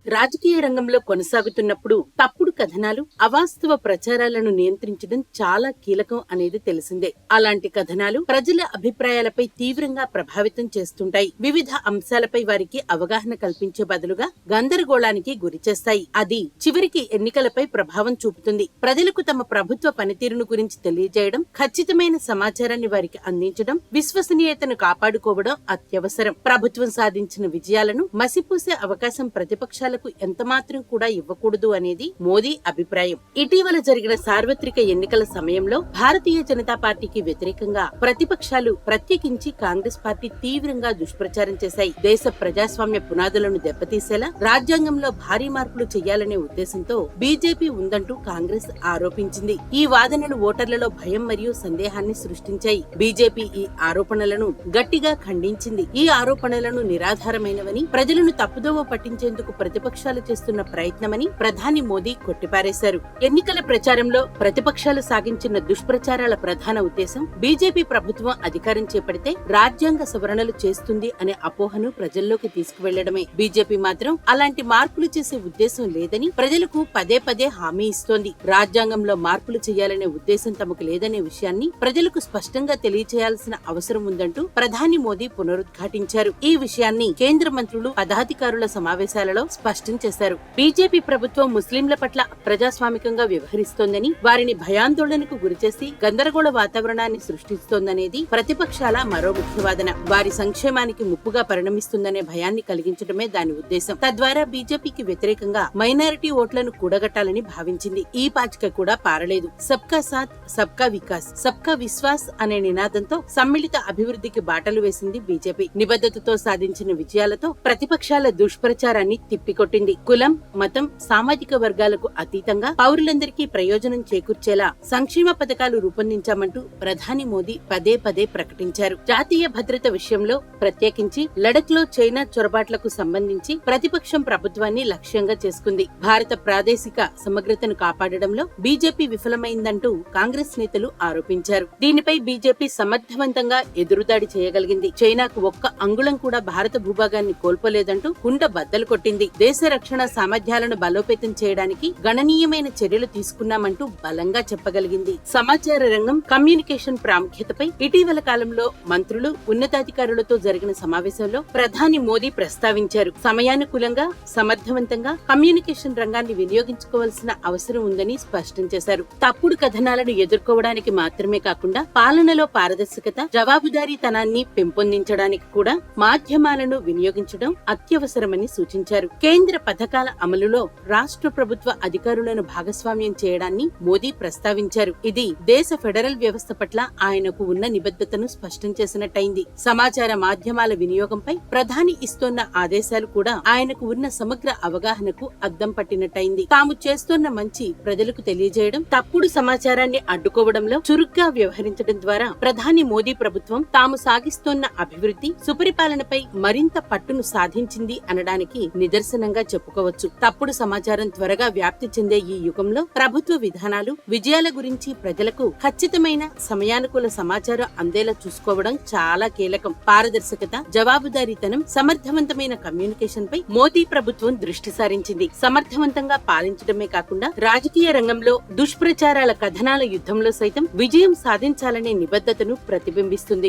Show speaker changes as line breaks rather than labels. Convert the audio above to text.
రాజకీయ రంగంలో కొనసాగుతున్నప్పుడు తప్పుడు కథనాలు, అవాస్తవ ప్రచారాలను నియంత్రించడం చాలా కీలకం అనేది తెలిసిందే. అలాంటి కథనాలు ప్రజల అభిప్రాయాలపై తీవ్రంగా ప్రభావితం చేస్తుంటాయి. వివిధ అంశాలపై వారికి అవగాహన కల్పించే బదులుగా గందరగోళానికి గురిచేస్తాయి. అది చివరికి ఎన్నికలపై ప్రభావం చూపుతుంది. ప్రజలకు తమ ప్రభుత్వ పనితీరును గురించి తెలియజేయడం, ఖచ్చితమైన సమాచారాన్ని వారికి అందించడం, విశ్వసనీయతను కాపాడుకోవడం అత్యవసరం. ప్రభుత్వం సాధించిన విజయాలను మసిపూసే అవకాశం ప్రతిపక్షాలకు ఎంతమాత్రం కూడా ఇవ్వకూడదు అనేది మోదీ అభిప్రాయం. ఇటీవల జరిగిన సార్వత్రిక ఎన్నికల సమయంలో భారతీయ జనతా పార్టీకి వ్యతిరేకంగా ప్రతిపక్షాలు, ప్రత్యేకించి కాంగ్రెస్ పార్టీ తీవ్రంగా దుష్ప్రచారం చేశాయి. దేశ ప్రజాస్వామ్య పునాదులను దెబ్బతీసేలా రాజ్యాంగంలో భారీ మార్పులు చేయాలనే ఉద్దేశంతో బీజేపీ ఉందంటూ కాంగ్రెస్ ఆరోపించింది. ఈ వాదనలు ఓటర్లలో భయం మరియు సందేహాన్ని సృష్టించాయి. బీజేపీ ఈ ఆరోపణలను గట్టిగా ఖండించింది. ఈ ఆరోపణలను నిరాధారమైనవని, ప్రజలను తప్పుదోవ పట్టించేందుకు ప్రతిపక్షాలు చేస్తున్న ప్రయత్నమని ప్రధాని మోదీ కొట్టిపారేశారు. ఎన్నికల ప్రచారంలో ప్రతిపక్షాలు సాగించిన దుష్ప్రచారాల ప్రధాన ఉద్దేశం బీజేపీ ప్రభుత్వం అధికారం చేపడితే రాజ్యాంగ సవరణలు చేస్తుంది అనే అపోహను ప్రజల్లోకి తీసుకువెళ్లడమే. బీజేపీ మాత్రం అలాంటి మార్పులు చేసే ఉద్దేశం లేదని ప్రజలకు పదే పదే హామీ ఇస్తోంది. రాజ్యాంగంలో మార్పులు చేయాలనే ఉద్దేశం తమకు లేదనే విషయాన్ని ప్రజలకు స్పష్టంగా తెలియచేయాల్సిన అవసరం ఉందంటూ ప్రధాని మోదీ పునరుద్ఘాటించారు. ఈ విషయాన్ని కేంద్ర మంత్రులు, పదాధికారుల సమావేశాలలో స్పష్టం చేశారు. బీజేపీ ప్రభుత్వం ముస్లింల పట్ల ప్రజాస్వామికంగా వ్యవహరిస్తోందని, వారిని భయాందోళనకు గురిచేసి గందరగోళ వాతావరణాన్ని సృష్టిస్తోందనేది ప్రతిపక్షాల మరో ముఖ్యవాదన. వారి సంక్షేమానికి ముప్పుగా పరిణమిస్తుందనే భయాన్ని కలిగించడమే దాని ఉద్దేశం. తద్వారా బీజేపీకి వ్యతిరేకంగా మైనారిటీ ఓట్లను కూడగట్టాలని భావించింది. ఈ పాచిక కూడా పారలేదు. సబ్కా సాథ్, సబ్కా వికాస్, సబ్కా విశ్వాస్ అనే నినాదంతో సమ్మిళిత అభివృద్ధికి బాటలు వేసింది బీజేపీ. నిబద్ధతతో సాధించిన విజయాలతో ప్రతిపక్షాల దుష్ప్రచారాన్ని తిప్పికొట్టింది. కులం, మతం, సామాజిక వర్గాలకు అతీతంగా పౌరులందరికీ ప్రయోజనం చేకూర్చేలా సంక్షేమ పథకాలు రూపొందించామంటూ ప్రధాని మోదీ పదే పదే ప్రకటించారు. జాతీయ భద్రత విషయంలో, ప్రత్యేకించి లడఖ్ లో చైనా చొరబాట్లకు సంబంధించి ప్రతిపక్షం ప్రభుత్వాన్ని లక్ష్యంగా చేసుకుంది. భారత ప్రాదేశిక సమగ్రతను కాపాడడంలో బీజేపీ విఫలమైందంటూ కాంగ్రెస్ నేతలు ఆరోపించారు. దీనిపై బీజేపీ సమర్థవంతంగా ఎదురుదాడి చేయగలిగింది. చైనాకు ఒక్క అంగుళం కూడా భారత భూభాగాన్ని కోల్పోలేదంటూ కుండ బద్దలు కొట్టింది. దేశ రక్షణ సామర్థ్యాలను బలోపేతం చేయడానికి గణనీయమైన చర్యలు తీసుకున్నామంటూ బలంగా చెప్పగలిగింది. సమాచార రంగం, కమ్యూనికేషన్ ప్రాముఖ్యతపై ఇటీవల కాలంలో మంత్రులు, ఉన్నతాధికారులతో జరిగిన సమావేశంలో ప్రధాని మోదీ ప్రస్తావించారు. సమయానుకూలంగా, సమర్థవంతంగా కమ్యూనికేషన్ రంగాన్ని వినియోగించుకోవాల్సిన అవసరం ఉందని స్పష్టం చేశారు. తప్పుడు కథనాలను ఎదుర్కోవడానికి మాత్రమే కాకుండా పాలనలో పారదర్శకత, జవాబుదారీతనాన్ని పెంపొందించడానికి కూడా మాధ్యమాలను వినియోగించడం అత్యవసరమని సూచించారు. కేంద్ర పథకాల అమలులో రాష్ట్ర ప్రభుత్వ అధికారులను భాగస్వామ్యం చేయడాన్ని మోదీ ప్రస్తావించారు. ఇది దేశ ఫెడరల్ వ్యవస్థ పట్ల ఆయనకు ఉన్న నిబద్ధతను స్పష్టం చేసినట్టయింది. సమాచార మాధ్యమాల వినియోగంపై ప్రధాని ఇస్తోన్న ఆదేశాలు కూడా ఆయనకు ఉన్న సమగ్ర అవగాహనకు అద్దం పట్టినట్టయింది. తాము చేస్తోన్న మంచి ప్రజలకు తెలియజేయడం, తప్పుడు సమాచారాన్ని అడ్డుకోవడంలో చురుగ్గా వ్యవహరించడం ద్వారా ప్రధాని మోదీ ప్రభుత్వం తాము సాగిస్తోన్న అభివృద్ధి, సుపరిపాలనపై మరింత పట్టును సాధించింది అనడానికి నిదర్శనంగా చెప్పుకోవచ్చు. తప్పుడు సమాచారం త్వరగా వ్యాప్తి చెందే ఈ యుగంలో ప్రభుత్వ విధానాలు, విజయాల గురించి ప్రజలకు ఖచ్చితమైన, సమయానుకూల సమాచారం అందేలా చూసుకోవడం చాలా కీలకం. పారదర్శకత, జవాబుదారీతనం, సమర్థవంతమైన కమ్యూనికేషన్ పై మోదీ ప్రభుత్వం దృష్టి సారించింది. సమర్థవంతంగా పాలించడమే కాకుండా రాజకీయ రంగంలో దుష్ప్రచారాల కథనాల యుద్ధంలో సైతం విజయం సాధించాలనే నిబద్ధతను ప్రతిబింబిస్తుంది.